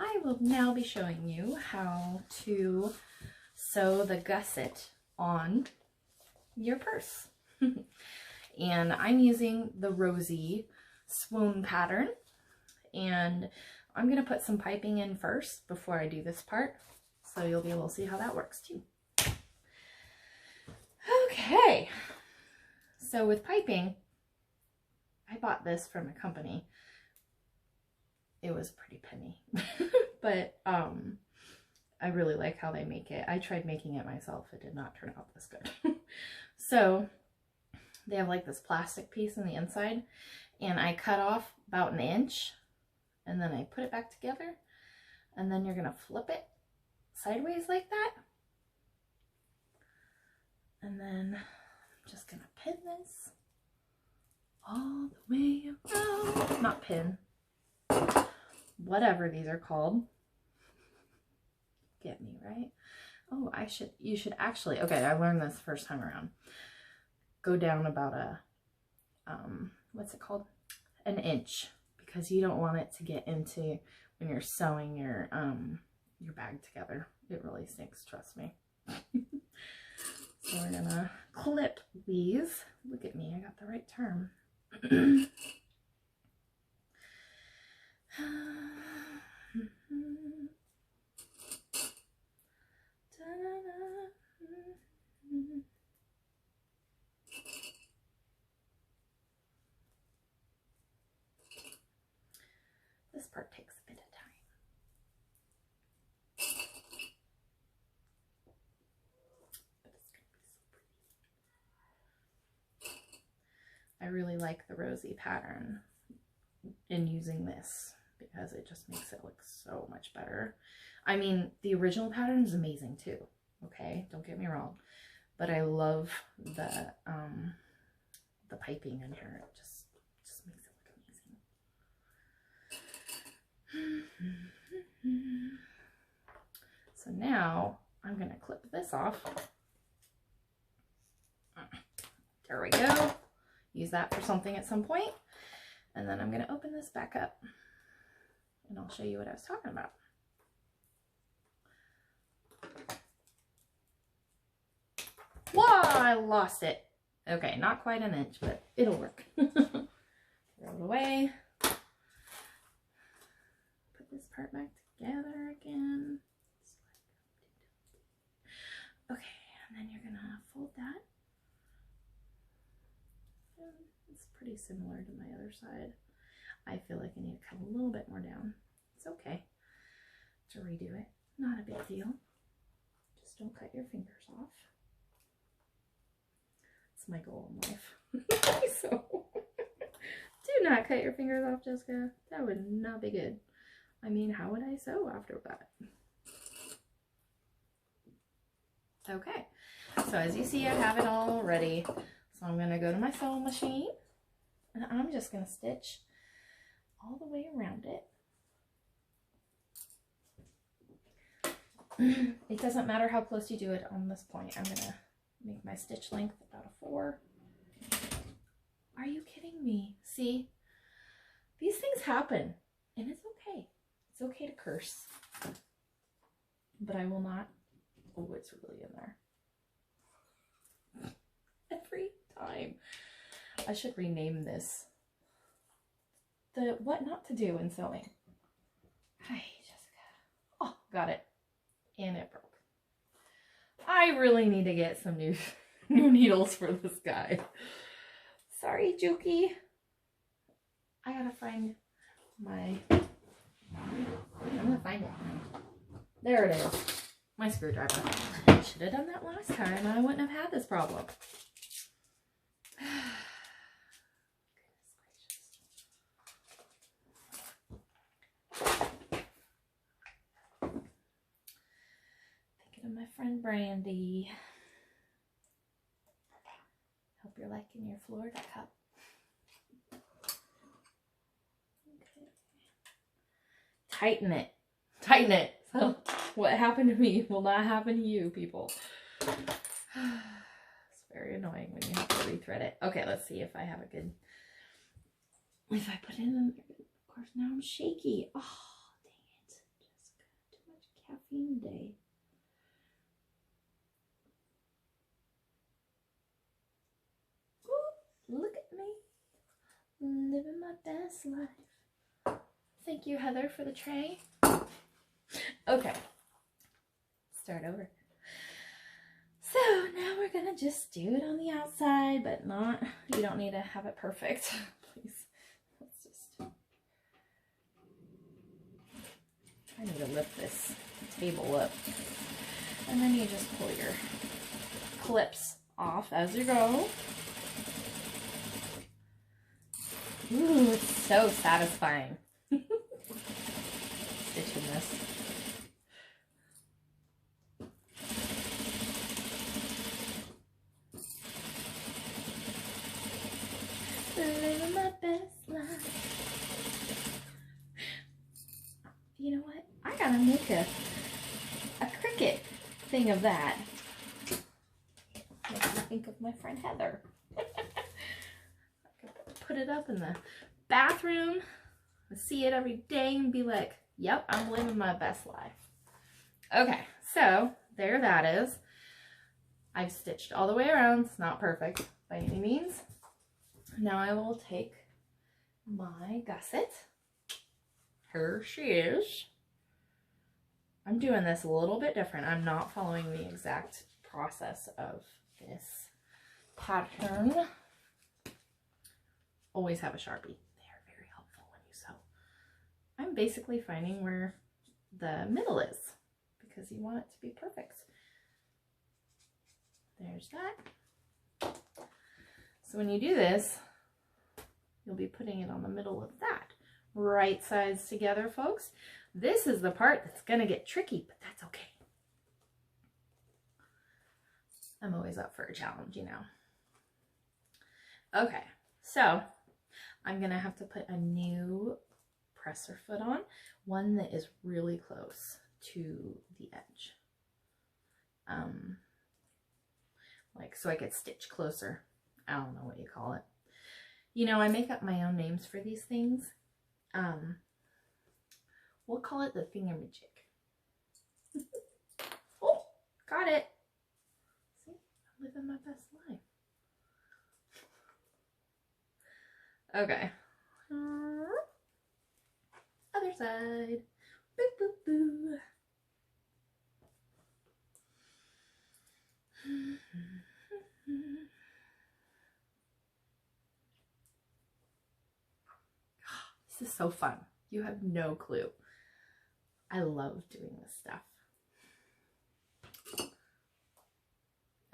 I will now be showing you how to sew the gusset on your purse. And I'm using the rosy swoon pattern, and I'm going to put some piping in first before I do this part, so you'll be able to see how that works too. Okay, so with piping, I bought this from a company. It was a pretty penny, but I really like how they make it. I tried making it myself. It did not turn out this good. So they have like this plastic piece on the inside, and I cut off about 1 inch, and then I put it back together, and then you're gonna flip it sideways like that. And then I'm just gonna pin this all the way around. Not pin, whatever these are called. Get me, right? Oh, you should actually, okay, I learned this the first time around. Go down about what's it called? 1 inch, because you don't want it to get into when you're sewing your bag together. It really stinks, trust me. So we're gonna clip these. Look at me, I got the right term. This part takes a bit of time. But it's gonna be so pretty. I really like the rosy pattern in using this because it just makes it look so much better. I mean, the original pattern is amazing too, okay? Don't get me wrong. But I love the piping in here. It just makes it look amazing. So now I'm gonna clip this off. There we go. Use that for something at some point. And then I'm gonna open this back up and I'll show you what I was talking about. Whoa, I lost it. Okay, not quite 1 inch, but it'll work. Throw it away. Put this part back together again. Okay, and then you're gonna fold that. It's pretty similar to my other side. I feel like I need to cut a little bit more down. It's okay to redo it. Not a big deal. Just don't cut your fingers off. It's my goal in life. So, do not cut your fingers off, Jessica. That would not be good. I mean, how would I sew after that? Okay, so as you see, I have it all ready. So I'm going to go to my sewing machine, and I'm just going to stitch all the way around it. It doesn't matter how close you do it on this point. I'm going to make my stitch length about a 4. Are you kidding me? See? These things happen, and it's okay. It's okay to curse. But I will not. Oh, it's really in there. Every time. I should rename this the what not to do in sewing. Hi, Jessica. Oh, got it. And it broke. I really need to get some new needles for this guy. Sorry, Juki. I gotta find my... I'm gonna find it. There it is. My screwdriver. Should have done that last time and I wouldn't have had this problem. Thinking of my friend Brandy. Hope you're liking your Florida cup. Okay. Tighten it. Tighten it. So what happened to me will not happen to you, people. It's very annoying when you have to rethread it. Okay, let's see if I have a good... If I put it in... Of course, now I'm shaky. Oh, dang it. caffeine day. Ooh, look at me, living my best life. Thank you, Heather, for the tray. Okay, start over. So now we're gonna just do it on the outside, but not, you don't need to have it perfect. Please, let's just, I need to lift this table up. And then you just pull your clips off as you go. Ooh, it's so satisfying. Stitching this. Living my best life. You know what? I gotta make a cricket thing of that. Makes me think of my friend Heather. I could put it up in the bathroom, see it every day, and be like, "Yep, I'm living my best life." Okay, so there that is. I've stitched all the way around. It's not perfect by any means. Now I will take my gusset. Here she is. I'm doing this a little bit different. I'm not following the exact process of this pattern. Always have a Sharpie. They are very helpful when you sew. I'm basically finding where the middle is because you want it to be perfect. There's that. So when you do this, you'll be putting it on the middle of that. Right sides together, folks. This is the part that's gonna get tricky, but that's okay. I'm always up for a challenge, you know. Okay, so I'm gonna have to put a new presser foot on, one that is really close to the edge. Like so I could stitch closer. I don't know what you call it. You know, I make up my own names for these things. We'll call it the thingamajig. Oh, got it. See, I'm living my best life. Okay. Other side. Boo, boo, boo. This is so fun. You have no clue. I love doing this stuff.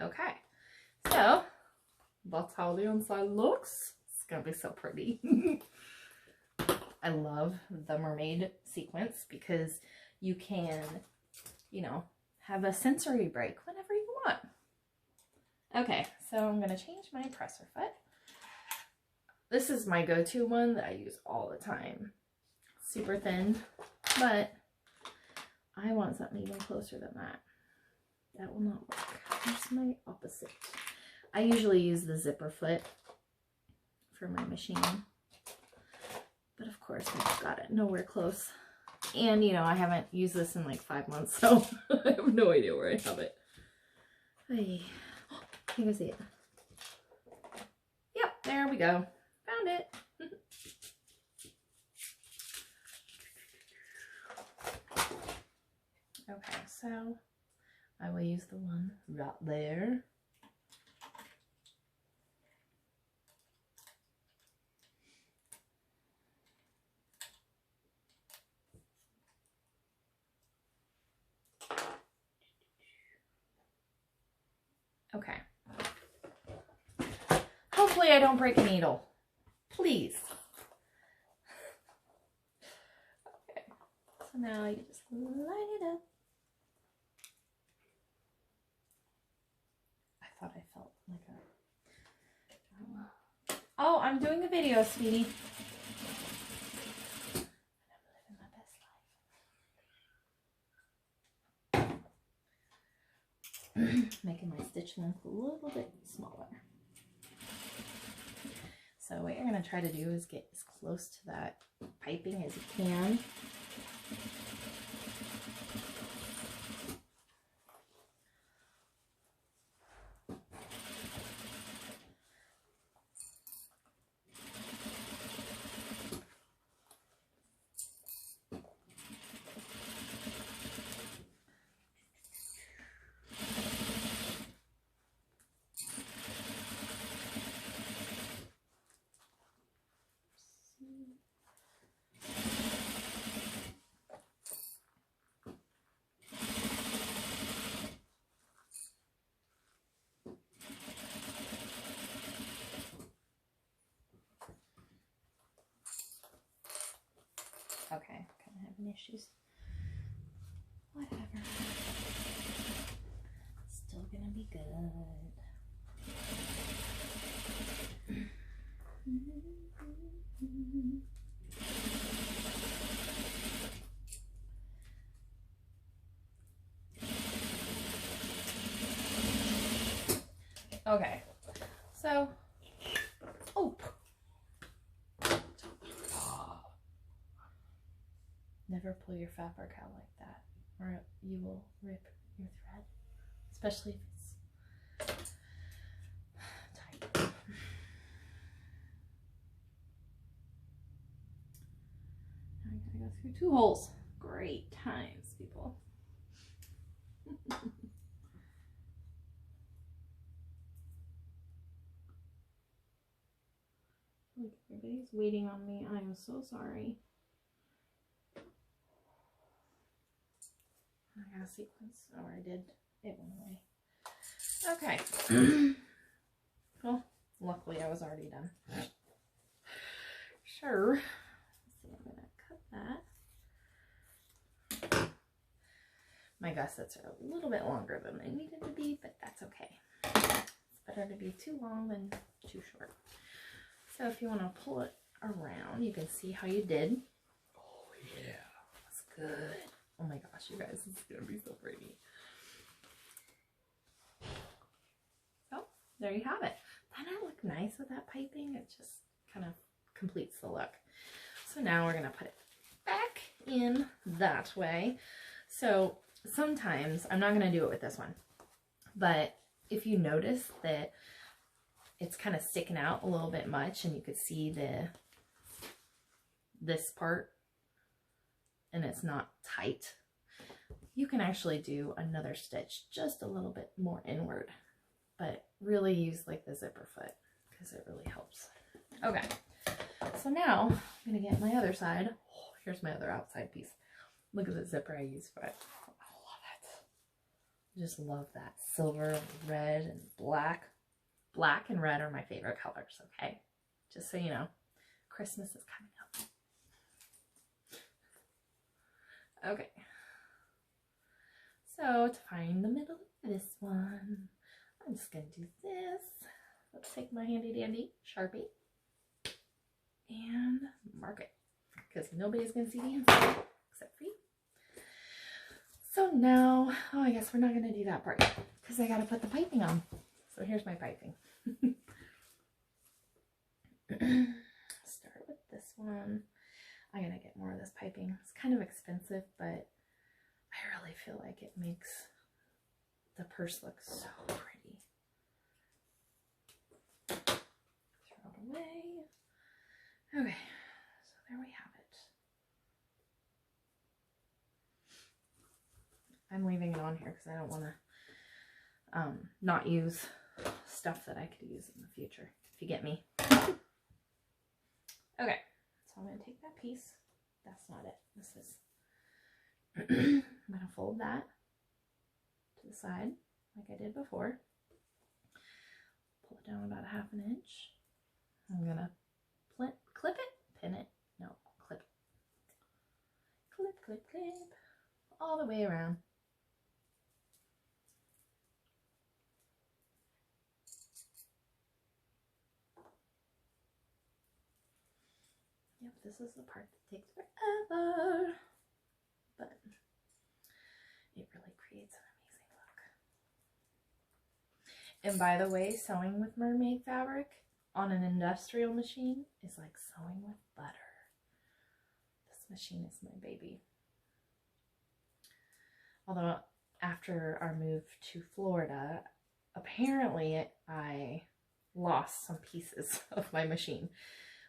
Okay, so that's how the inside looks. It's gonna be so pretty. I love the mermaid sequence because you can, you know, have a sensory break whenever you want. Okay, so I'm gonna change my presser foot. This is my go-to one that I use all the time. Super thin, but I want something even closer than that. That will not work. Here's my opposite. I usually use the zipper foot for my machine, but of course I've got it nowhere close. And you know, I haven't used this in like 5 months, so I have no idea where I have it. Hey, oh, you can see it. Yep, there we go. Found it. Okay, so I will use the one right there. Okay. Hopefully I don't break a needle. Please. Okay. So now you just line it up. I thought I felt like a... Oh, I'm doing a video, sweetie. And I'm living my best life. Making my stitch length a little bit smaller. So what you're going to try to do is get as close to that piping as you can. Okay, kind of having issues. Whatever. Still gonna be good. Okay, so, oh, never pull your fabric out like that, or you will rip your thread, especially if it's tight. Now I gotta go through 2 holes. Great times, people. Look, everybody's waiting on me. I am so sorry. I got a sequence. Oh, I did. It went away. Okay. Well, luckily I was already done. Sure. So I'm going to cut that. My gussets are a little bit longer than they needed to be, but that's okay. It's better to be too long than too short. So if you want to pull it around, you can see how you did. Oh, yeah. That's good. Oh my gosh, you guys, this is going to be so pretty. So, there you have it. Doesn't it look nice with that piping? It just kind of completes the look. So now we're going to put it back in that way. So sometimes, I'm not going to do it with this one, but if you notice that it's kind of sticking out a little bit much and you could see this part and it's not tight, you can actually do another stitch just a little bit more inward, but really use like the zipper foot because it really helps. Okay, so now I'm gonna get my other side. Oh, here's my other outside piece. Look at the zipper I use for it. I love it. I just love that silver, red, and black. Black and red are my favorite colors, okay? Just so you know, Christmas is coming up. Okay. So to find the middle of this one, I'm just going to do this. Let's take my handy dandy Sharpie and mark it because nobody's going to see the inside except for you. So now, oh, I guess we're not going to do that part because I got to put the piping on. So here's my piping. Start with this one. I'm going to get more of this piping. It's kind of expensive, but I really feel like it makes the purse look so pretty. Throw it away. Okay, so there we have it. I'm leaving it on here because I don't want to not use stuff that I could use in the future, if you get me. Okay, so I'm going to take that piece. That's not it. This is I'm going to fold that to the side like I did before. Pull it down about 1/2 inch. I'm going to clip it, pin it. No, clip it. Clip, clip, clip. All the way around. Yep, this is the part that takes forever, but it really creates an amazing look. And by the way, sewing with mermaid fabric on an industrial machine is like sewing with butter. This machine is my baby. Although after our move to Florida, apparently I lost some pieces of my machine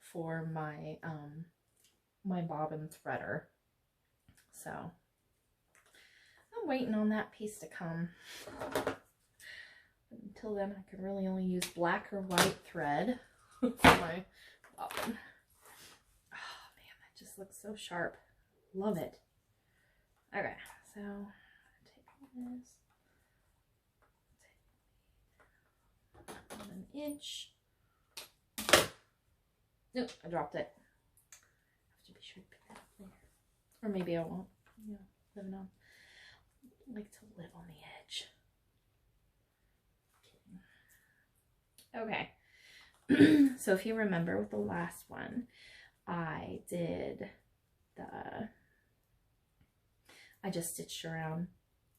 for my my bobbin threader. So I'm waiting on that piece to come. Until then, I can really only use black or white thread for my bobbin. Oh man, that just looks so sharp. Love it. Okay, so I'm gonna take this. Take 1 inch. Nope, I dropped it. I have to be sure to pick that up later. Or maybe I won't. You know, living on. I like to live on the edge. Okay. So if you remember with the last one, I just stitched around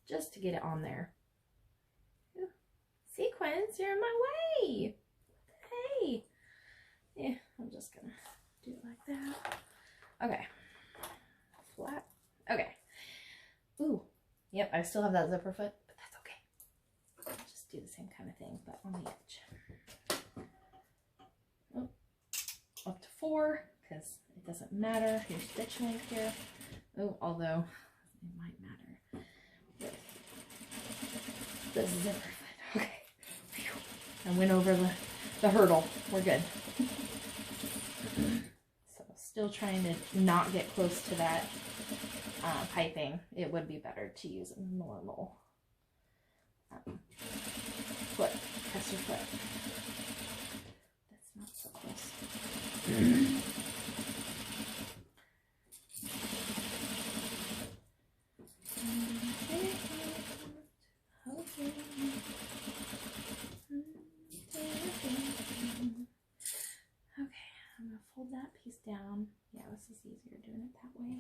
just to get it on there. Ooh, sequins, you're in my way. Hey. Yeah, I'm just gonna do it like that. Okay. Flat. Okay. Ooh. Yep, I still have that zipper foot, but that's okay. I'll just do the same kind of thing, but on the edge. Oh, up to 4, because it doesn't matter your stitch length here. Oh, although it might matter with the zipper foot. Okay. Whew. I went over the hurdle. We're good. So still trying to not get close to that piping. It would be better to use a normal foot, presser foot. That's not so close. That piece down. Yeah, this is easier doing it that way.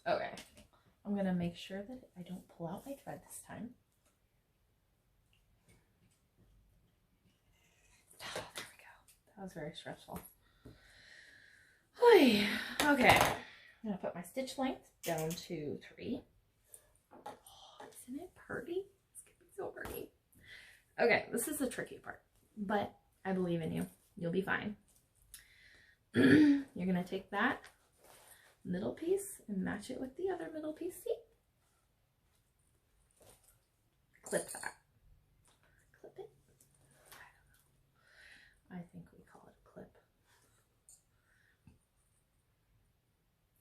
Okay, I'm gonna make sure that I don't pull out my thread this time. Oh, there we go. That was very stressful. Okay, I'm gonna put my stitch length down to 3. Oh, isn't it pretty? It's gonna be so pretty. Okay, this is the tricky part, but I believe in you. You'll be fine. You're going to take that middle piece and match it with the other middle piece. See? Clip that. Clip it. I don't know. I think we call it a clip.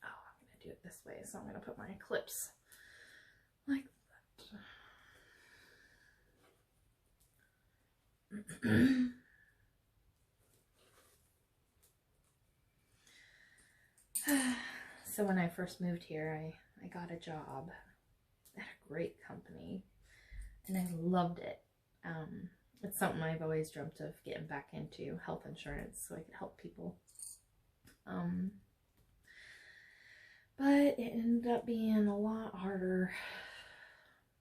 Oh, I'm going to do it this way, so I'm going to put my clips like that. So when I first moved here, I got a job at a great company and I loved it. It's something I've always dreamt of getting back into, health insurance, so I could help people. But it ended up being a lot harder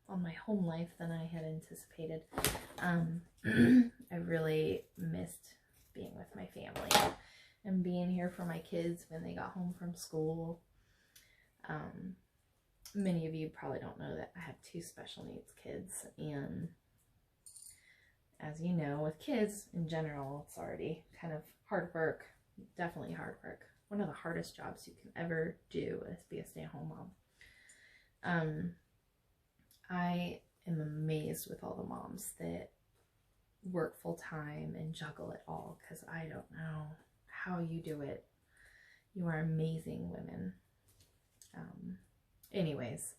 on my home life than I had anticipated. I really missed being with my family and being here for my kids when they got home from school. Many of you probably don't know that I have 2 special needs kids, and as you know, with kids in general, it's already kind of hard work, definitely hard work. One of the hardest jobs you can ever do is be a stay-at-home mom. I am amazed with all the moms that work full-time and juggle it all, because I don't know how you do it. You are amazing women. Anyways,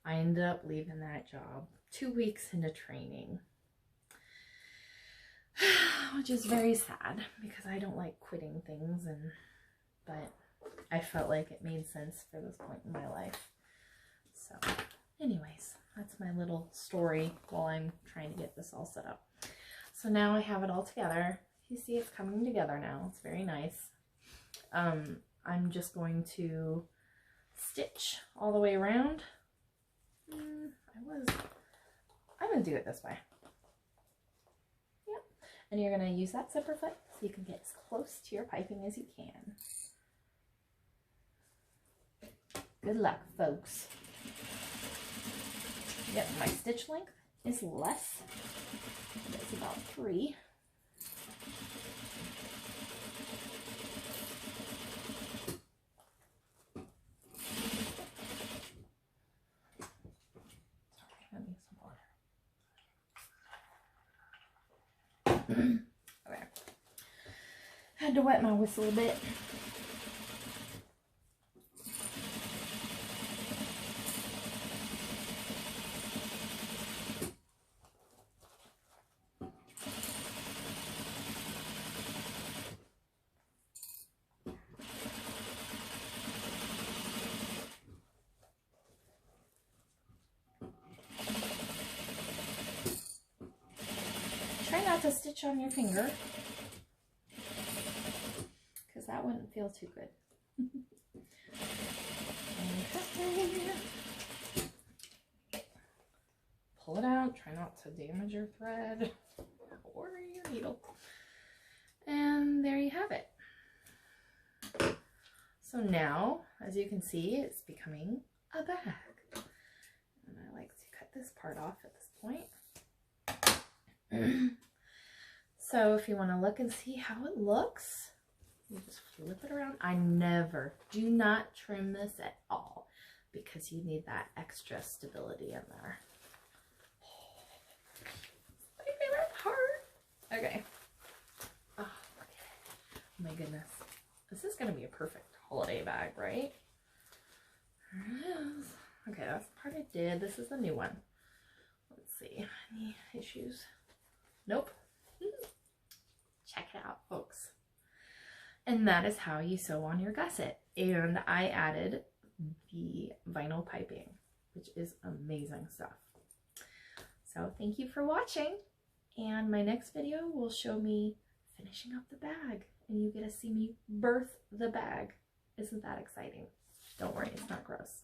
I ended up leaving that job 2 weeks into training, which is very sad because I don't like quitting things, but I felt like it made sense for this point in my life. So anyways, that's my little story while I'm trying to get this all set up. So now I have it all together. You see it's coming together now. It's very nice. I'm just going to stitch all the way around. I'm going to do it this way. Yep. And you're going to use that zipper foot so you can get as close to your piping as you can. Good luck, folks. Yep, my stitch length is less. It's about 3. Okay. Had to wet my whistle a bit. stitch on your finger, because that wouldn't feel too good. Pull it out, try not to damage your thread or your needle. And there you have it. So now, as you can see, it's becoming a bag. And I like to cut this part off at this point. So if you want to look and see how it looks, you just flip it around. I do not trim this at all, because you need that extra stability in there. My favorite part. Okay. Oh, look at it. Oh my goodness. This is going to be a perfect holiday bag, right? There it is. Okay, that's the part I did. This is the new one. Let's see. Any issues? Nope. Check it out, folks. And that is how you sew on your gusset. And I added the vinyl piping, which is amazing stuff. So thank you for watching. And my next video will show me finishing up the bag. And you get to see me birth the bag. Isn't that exciting? Don't worry, it's not gross.